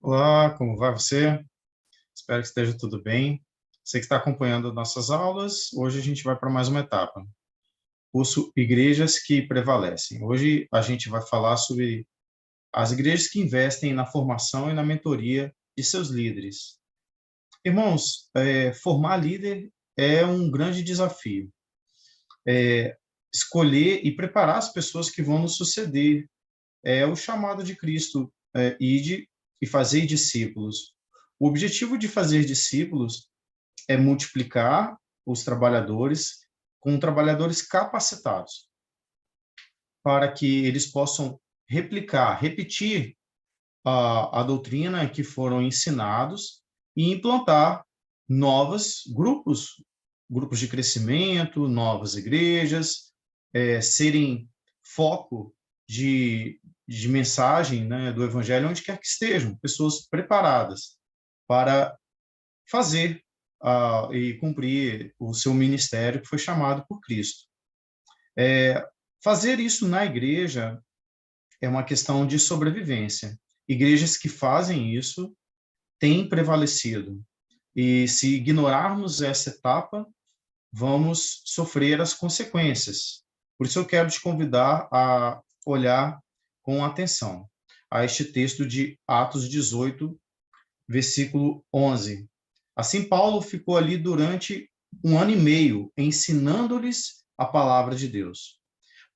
Olá, como vai você? Espero que esteja tudo bem. Você que está acompanhando nossas aulas, hoje a gente vai para mais uma etapa. Curso Igrejas que Prevalecem. Hoje a gente vai falar sobre as igrejas que investem na formação e na mentoria de seus líderes. Irmãos, formar líder é um grande desafio. Escolher e preparar as pessoas que vão nos suceder é o chamado de Cristo, ide e fazer discípulos. O objetivo de fazer discípulos é multiplicar os trabalhadores com trabalhadores capacitados para que eles possam repetir a doutrina que foram ensinados e implantar novos grupos de crescimento, novas igrejas, serem foco de mensagem, né, do evangelho onde quer que estejam, pessoas preparadas para fazer e cumprir o seu ministério que foi chamado por Cristo. Fazer isso na igreja é uma questão de sobrevivência. Igrejas que fazem isso têm prevalecido. E se ignorarmos essa etapa, vamos sofrer as consequências. Por isso eu quero te convidar a olhar com atenção a este texto de Atos 18, versículo 11. Assim, Paulo ficou ali durante 1 ano e meio, ensinando-lhes a palavra de Deus.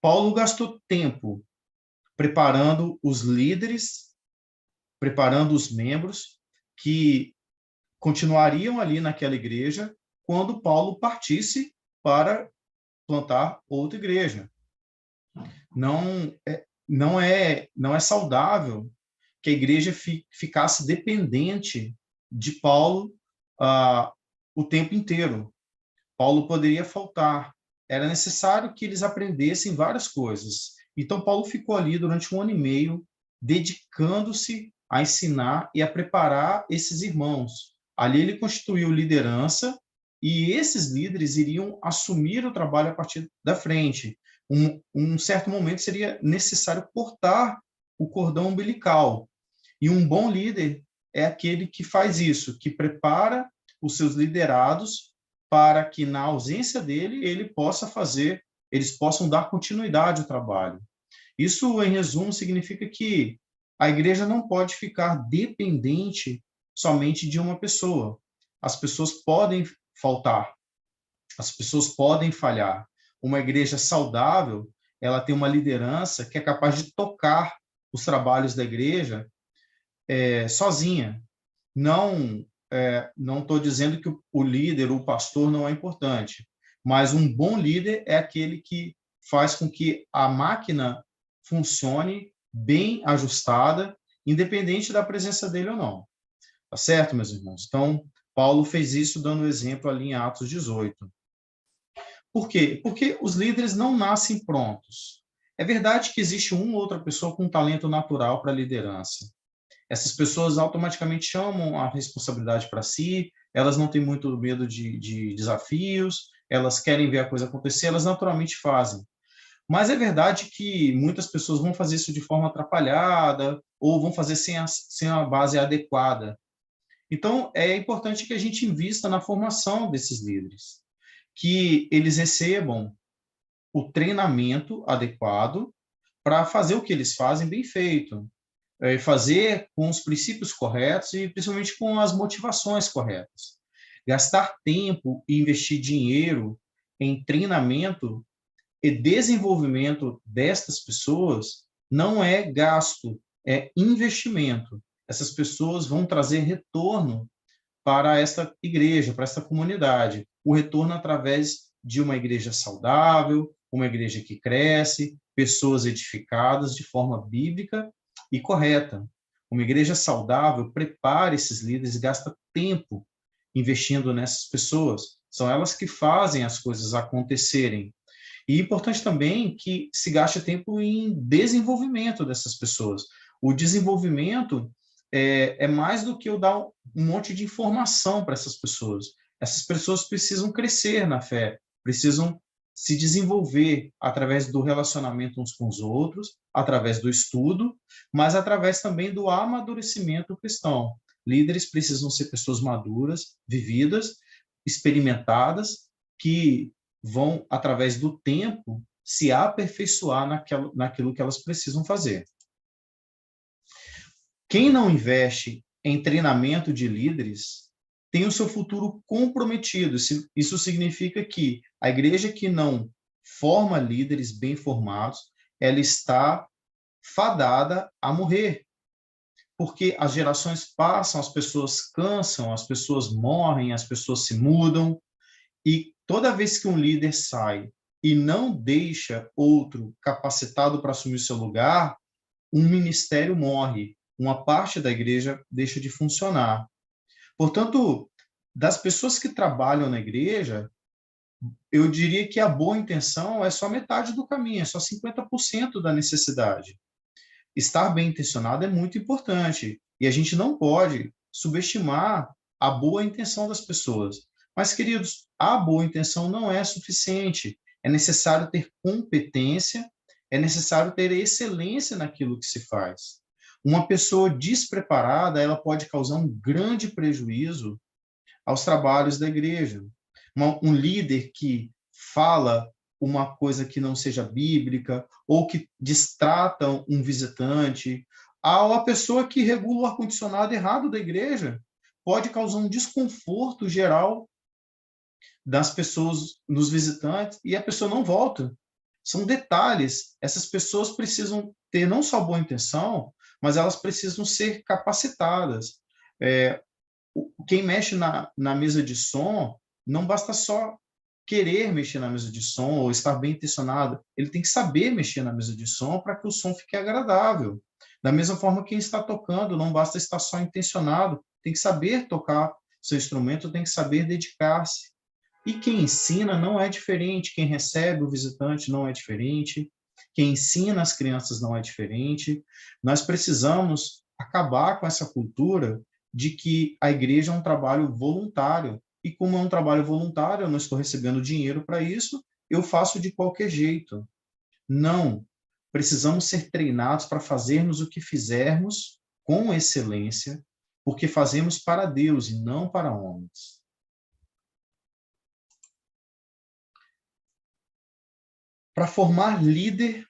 Paulo gastou tempo preparando os líderes, preparando os membros que continuariam ali naquela igreja quando Paulo partisse para plantar outra igreja. Não é saudável que a igreja ficasse dependente de Paulo o tempo inteiro. Paulo poderia faltar. Era necessário que eles aprendessem várias coisas. Então, Paulo ficou ali durante 1 ano e meio, dedicando-se a ensinar e a preparar esses irmãos. Ali ele constituiu liderança e esses líderes iriam assumir o trabalho a partir da frente. Um certo momento seria necessário cortar o cordão umbilical. E um bom líder é aquele que faz isso, que prepara os seus liderados para que, na ausência dele, eles possam dar continuidade ao trabalho. Isso, em resumo, significa que a igreja não pode ficar dependente somente de uma pessoa. As pessoas podem faltar, as pessoas podem falhar. Uma igreja saudável, ela tem uma liderança que é capaz de tocar os trabalhos da igreja sozinha. Não estou dizendo que o líder, o pastor não é importante, mas um bom líder é aquele que faz com que a máquina funcione bem ajustada, independente da presença dele ou não. Tá certo, meus irmãos? Então, Paulo fez isso dando exemplo ali em Atos 18. Por quê? Porque os líderes não nascem prontos. É verdade que existe uma ou outra pessoa com talento natural para a liderança. Essas pessoas automaticamente chamam a responsabilidade para si, elas não têm muito medo de desafios, elas querem ver a coisa acontecer, elas naturalmente fazem. Mas é verdade que muitas pessoas vão fazer isso de forma atrapalhada ou vão fazer sem a base adequada. Então, é importante que a gente invista na formação desses líderes, que eles recebam o treinamento adequado para fazer o que eles fazem bem feito, fazer com os princípios corretos e principalmente com as motivações corretas. Gastar tempo e investir dinheiro em treinamento e desenvolvimento destas pessoas não é gasto, é investimento. Essas pessoas vão trazer retorno para esta igreja, para esta comunidade. O retorno através de uma igreja saudável, uma igreja que cresce, pessoas edificadas de forma bíblica e correta. Uma igreja saudável prepara esses líderes, gasta tempo investindo nessas pessoas. São elas que fazem as coisas acontecerem. E é importante também que se gaste tempo em desenvolvimento dessas pessoas. O desenvolvimento é mais do que eu dar um monte de informação para essas pessoas. Essas pessoas precisam crescer na fé, precisam se desenvolver através do relacionamento uns com os outros, através do estudo, mas através também do amadurecimento cristão. Líderes precisam ser pessoas maduras, vividas, experimentadas, que vão, através do tempo, se aperfeiçoar naquilo que elas precisam fazer. Quem não investe em treinamento de líderes tem o seu futuro comprometido. Isso significa que a igreja que não forma líderes bem formados, ela está fadada a morrer. Porque as gerações passam, as pessoas cansam, as pessoas morrem, as pessoas se mudam, e toda vez que um líder sai e não deixa outro capacitado para assumir o seu lugar, um ministério morre, uma parte da igreja deixa de funcionar. Portanto, das pessoas que trabalham na igreja, eu diria que a boa intenção é só metade do caminho, é só 50% da necessidade. Estar bem intencionado é muito importante, e a gente não pode subestimar a boa intenção das pessoas. Mas, queridos, a boa intenção não é suficiente. É necessário ter competência, é necessário ter excelência naquilo que se faz. Uma pessoa despreparada, ela pode causar um grande prejuízo aos trabalhos da igreja. Um líder que fala uma coisa que não seja bíblica, ou que distrata um visitante, ou a pessoa que regula o ar-condicionado errado da igreja, pode causar um desconforto geral das pessoas, nos visitantes, e a pessoa não volta. São detalhes. Essas pessoas precisam ter não só boa intenção, mas elas precisam ser capacitadas. Quem mexe na mesa de som, não basta só querer mexer na mesa de som ou estar bem intencionado, ele tem que saber mexer na mesa de som para que o som fique agradável. Da mesma forma, quem está tocando, não basta estar só intencionado, tem que saber tocar seu instrumento, tem que saber dedicar-se. E quem ensina não é diferente, quem recebe o visitante não é diferente, quem ensina as crianças não é diferente. Nós precisamos acabar com essa cultura de que a igreja é um trabalho voluntário. E como é um trabalho voluntário, eu não estou recebendo dinheiro para isso, eu faço de qualquer jeito. Não. Precisamos ser treinados para fazermos o que fizermos com excelência, porque fazemos para Deus e não para homens. Para formar líder,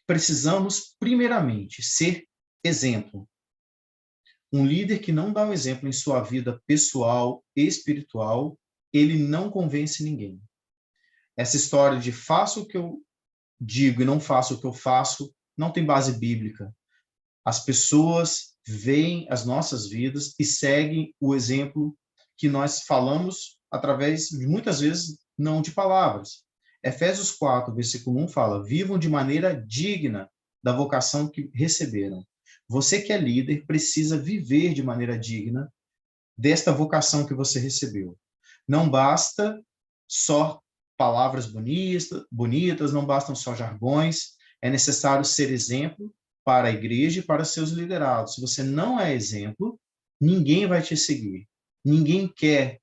precisamos, primeiramente, ser exemplo. Um líder que não dá o exemplo em sua vida pessoal e espiritual, ele não convence ninguém. Essa história de faço o que eu digo e não faço o que eu faço, não tem base bíblica. As pessoas veem as nossas vidas e seguem o exemplo que nós falamos através de, muitas vezes, não de palavras. Efésios 4, versículo 1 fala: vivam de maneira digna da vocação que receberam. Você que é líder precisa viver de maneira digna desta vocação que você recebeu. Não basta só palavras bonitas, não bastam só jargões, é necessário ser exemplo para a igreja e para seus liderados. Se você não é exemplo, ninguém vai te seguir. Ninguém quer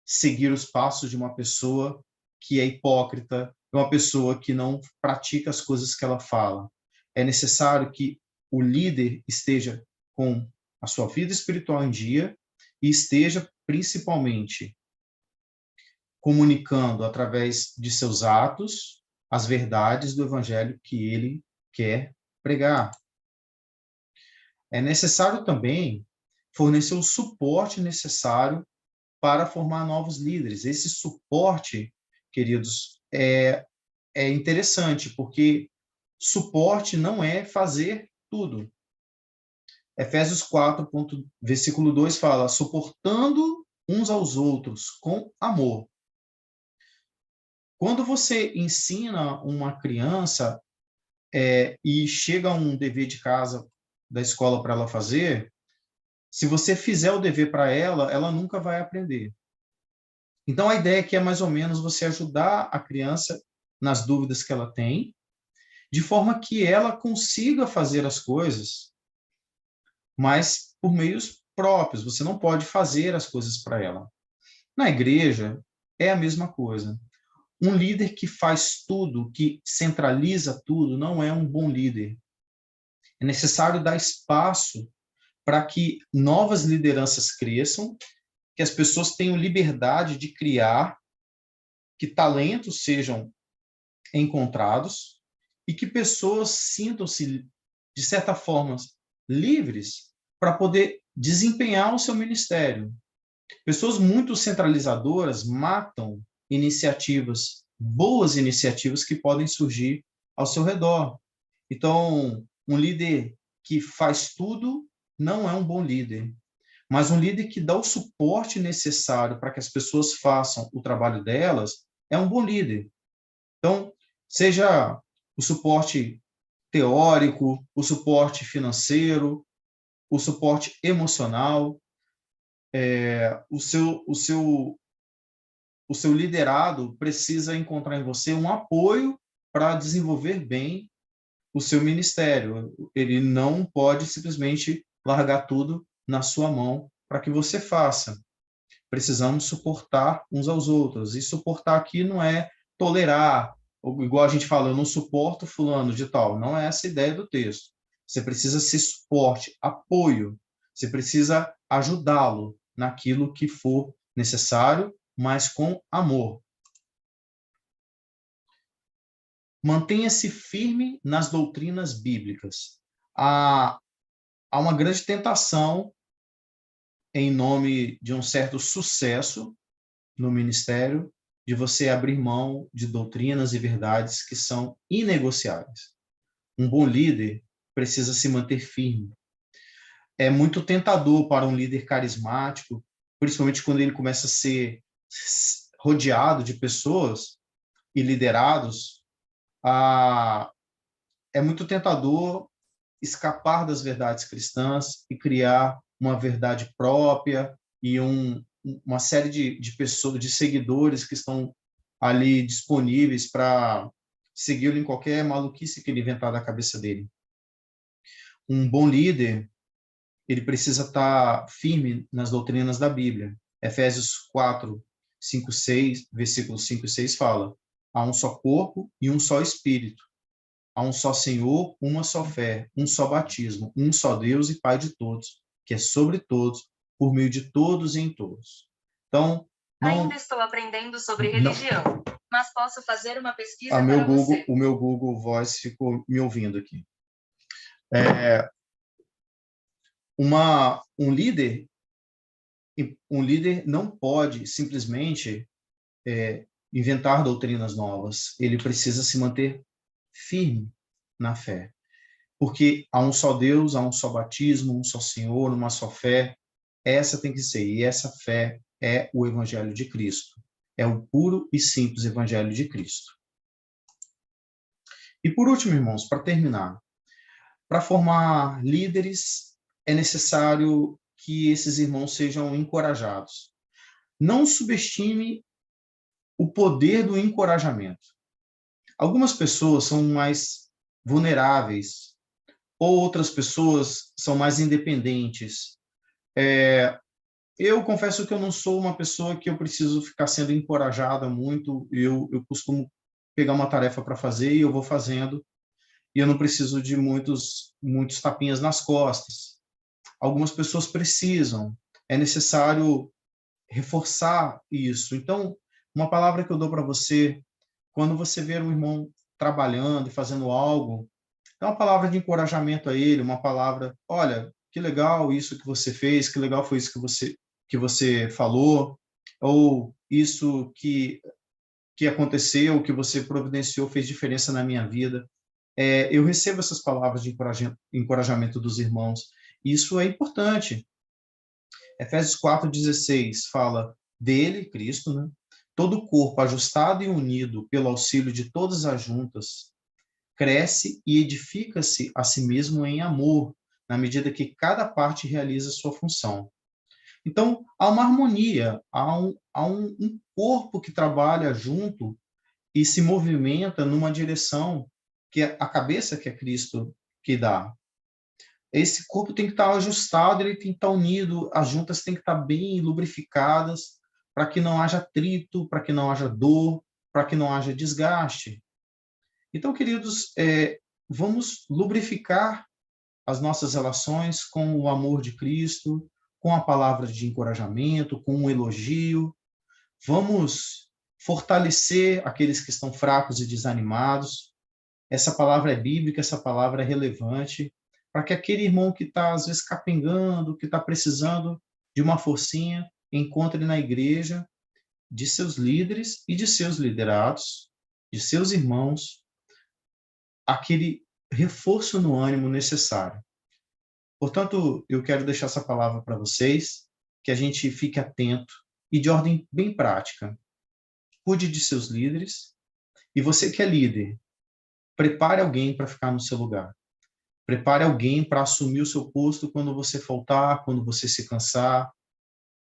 seguir os passos de uma pessoa que é hipócrita, de uma pessoa que não pratica as coisas que ela fala. É necessário que o líder esteja com a sua vida espiritual em dia e esteja principalmente comunicando através de seus atos as verdades do evangelho que ele quer pregar. É necessário também fornecer o suporte necessário para formar novos líderes. Esse suporte, queridos, é interessante, porque suporte não é fazer tudo. Efésios 4, versículo 2 fala: suportando uns aos outros com amor. Quando você ensina uma criança e chega um dever de casa da escola para ela fazer, se você fizer o dever para ela, ela nunca vai aprender. Então, a ideia aqui é mais ou menos você ajudar a criança nas dúvidas que ela tem, de forma que ela consiga fazer as coisas, mas por meios próprios. Você não pode fazer as coisas para ela. Na igreja, é a mesma coisa. Um líder que faz tudo, que centraliza tudo, não é um bom líder. É necessário dar espaço para que novas lideranças cresçam, que as pessoas tenham liberdade de criar, que talentos sejam encontrados e que pessoas sintam-se, de certa forma, livres para poder desempenhar o seu ministério. Pessoas muito centralizadoras matam iniciativas, boas iniciativas que podem surgir ao seu redor. Então, um líder que faz tudo não é um bom líder, mas um líder que dá o suporte necessário para que as pessoas façam o trabalho delas é um bom líder. Então, seja o suporte teórico, o suporte financeiro, o suporte emocional, o seu liderado precisa encontrar em você um apoio para desenvolver bem o seu ministério. Ele não pode simplesmente largar tudo na sua mão para que você faça. Precisamos suportar uns aos outros. E suportar aqui não é tolerar, igual a gente fala, eu não suporto fulano de tal. Não é essa a ideia do texto. Você precisa ser suporte, apoio. Você precisa ajudá-lo naquilo que for necessário, mas com amor. Mantenha-se firme nas doutrinas bíblicas. Há uma grande tentação em nome de um certo sucesso no ministério, de você abrir mão de doutrinas e verdades que são inegociáveis. Um bom líder precisa se manter firme. É muito tentador para um líder carismático, principalmente quando ele começa a ser rodeado de pessoas e liderados, é muito tentador escapar das verdades cristãs e criar uma verdade própria e uma série de pessoas, de seguidores que estão ali disponíveis para segui-lo em qualquer maluquice que ele inventar da cabeça dele. Um bom líder, ele precisa estar firme nas doutrinas da Bíblia. Efésios 4, 5, 6, versículos 5 e 6 fala: há um só corpo e um só espírito. Há um só Senhor, uma só fé, um só batismo, um só Deus e Pai de todos, que é sobre todos, por meio de todos e em todos. Então, ainda estou aprendendo sobre religião, mas posso fazer uma pesquisa para você. O meu Google Voice ficou me ouvindo aqui. Um líder não pode simplesmente inventar doutrinas novas. Ele precisa se manter firme na fé. Porque há um só Deus, há um só batismo, um só Senhor, uma só fé. Essa tem que ser. E essa fé é o Evangelho de Cristo. É o puro e simples Evangelho de Cristo. E por último, irmãos, para terminar, para formar líderes é necessário que esses irmãos sejam encorajados. Não subestime o poder do encorajamento. Algumas pessoas são mais vulneráveis, ou outras pessoas são mais independentes. Eu confesso que eu não sou uma pessoa que eu preciso ficar sendo encorajada muito. Eu costumo pegar uma tarefa para fazer e eu vou fazendo, e eu não preciso de muitos tapinhas nas costas. Algumas pessoas precisam, é necessário reforçar isso. Então, uma palavra que eu dou para você, quando você ver um irmão trabalhando e fazendo algo, dá uma palavra de encorajamento a ele, uma palavra: olha, que legal isso que você fez, que legal foi isso que você falou, ou isso que aconteceu, que você providenciou, fez diferença na minha vida. Eu recebo essas palavras de encorajamento dos irmãos. Isso é importante. Efésios 4,16 fala dele, Cristo, né? Todo o corpo ajustado e unido pelo auxílio de todas as juntas cresce e edifica-se a si mesmo em amor, na medida que cada parte realiza sua função. Então, há uma harmonia, há um corpo que trabalha junto e se movimenta numa direção que é a cabeça, que é Cristo, que dá. Esse corpo tem que estar ajustado, ele tem que estar unido, as juntas têm que estar bem lubrificadas, para que não haja atrito, para que não haja dor, para que não haja desgaste. Então, queridos, vamos lubrificar as nossas relações com o amor de Cristo, com a palavra de encorajamento, com um elogio. Vamos fortalecer aqueles que estão fracos e desanimados. Essa palavra é bíblica, essa palavra é relevante, para que aquele irmão que está, às vezes, capengando, que está precisando de uma forcinha, encontre na igreja de seus líderes e de seus liderados, de seus irmãos, aquele reforço no ânimo necessário. Portanto, eu quero deixar essa palavra para vocês, que a gente fique atento e de ordem bem prática. Cuide de seus líderes, e você que é líder, prepare alguém para ficar no seu lugar. Prepare alguém para assumir o seu posto quando você faltar, quando você se cansar,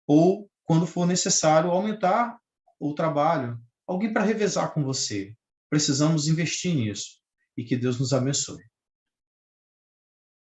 ou quando for necessário aumentar o trabalho. Alguém para revezar com você. Precisamos investir nisso. E que Deus nos abençoe.